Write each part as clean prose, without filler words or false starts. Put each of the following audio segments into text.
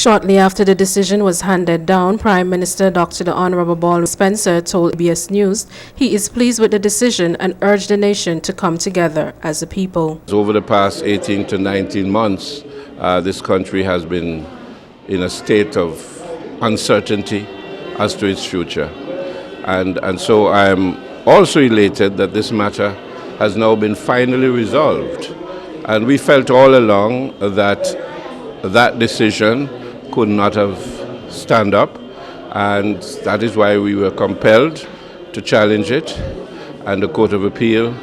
Shortly after the decision was handed down, Prime Minister Dr. the Honorable Baldwin Spencer told ABS News he is pleased with the decision and urged the nation to come together as a people. Over the past 18 to 19 months, this country has been in a state of uncertainty as to its future. And so I am also elated that this matter has now been finally resolved. And we felt all along that decision could not have stand up, and that is why we were compelled to challenge it. And the Court of Appeal,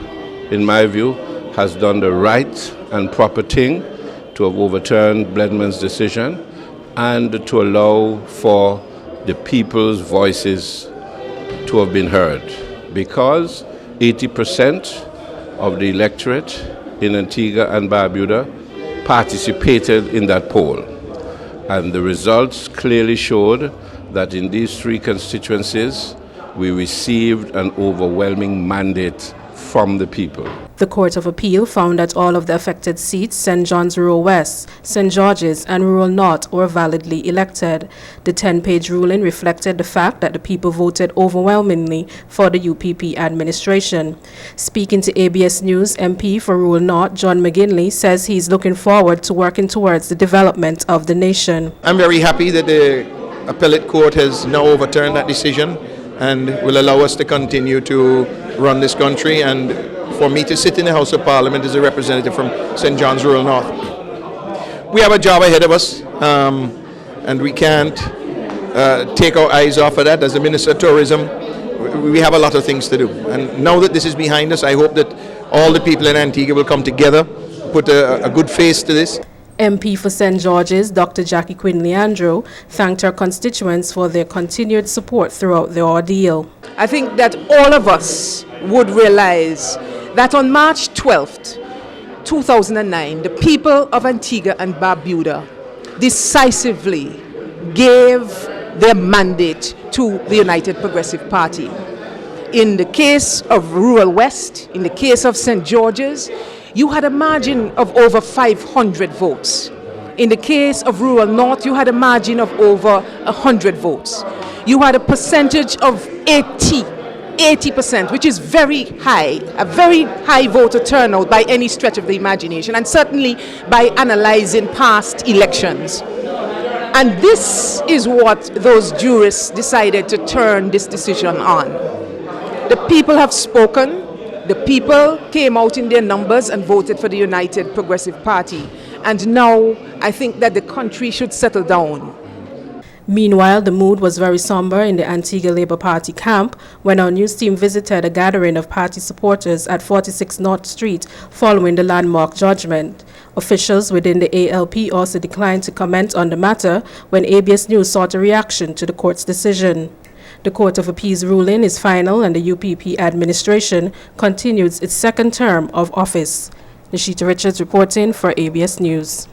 in my view, has done the right and proper thing to have overturned Bledman's decision and to allow for the people's voices to have been heard, because 80% of the electorate in Antigua and Barbuda participated in that poll. And the results clearly showed that in these three constituencies, we received an overwhelming mandate from the people. The Court of Appeal found that all of the affected seats, St. John's Rural West, St. George's, and Rural North, were validly elected. The 10-page ruling reflected the fact that the people voted overwhelmingly for the UPP administration. Speaking to ABS News, MP for Rural North John Maginley says he's looking forward to working towards the development of the nation. I'm very happy that the appellate court has now overturned that decision and will allow us to continue to run this country, and for me to sit in the House of Parliament as a representative from St. John's Rural North. We have a job ahead of us, and we can't take our eyes off of that. As the Minister of Tourism, we have a lot of things to do. And now that this is behind us, I hope that all the people in Antigua will come together, put a good face to this. MP for St. George's, Dr. Jacqui Quinn Leandro, thanked her constituents for their continued support throughout the ordeal. I think that all of us would realize that on March 12th, 2009, the people of Antigua and Barbuda decisively gave their mandate to the United Progressive Party. In the case of Rural West, in the case of St. George's, you had a margin of over 500 votes. In the case of Rural North, you had a margin of over 100 votes. You had a percentage of 80%, which is very high, a very high voter turnout by any stretch of the imagination, and certainly by analyzing past elections. And this is what those jurists decided to turn this decision on. The people have spoken. The people came out in their numbers and voted for the United Progressive Party. And now I think that the country should settle down. Meanwhile, the mood was very somber in the Antigua Labour Party camp when our news team visited a gathering of party supporters at 46 North Street following the landmark judgment. Officials within the ALP also declined to comment on the matter when ABS News sought a reaction to the court's decision. The Court of Appeal's ruling is final and the UPP administration continues its second term of office. Nishita Richards reporting for ABS News.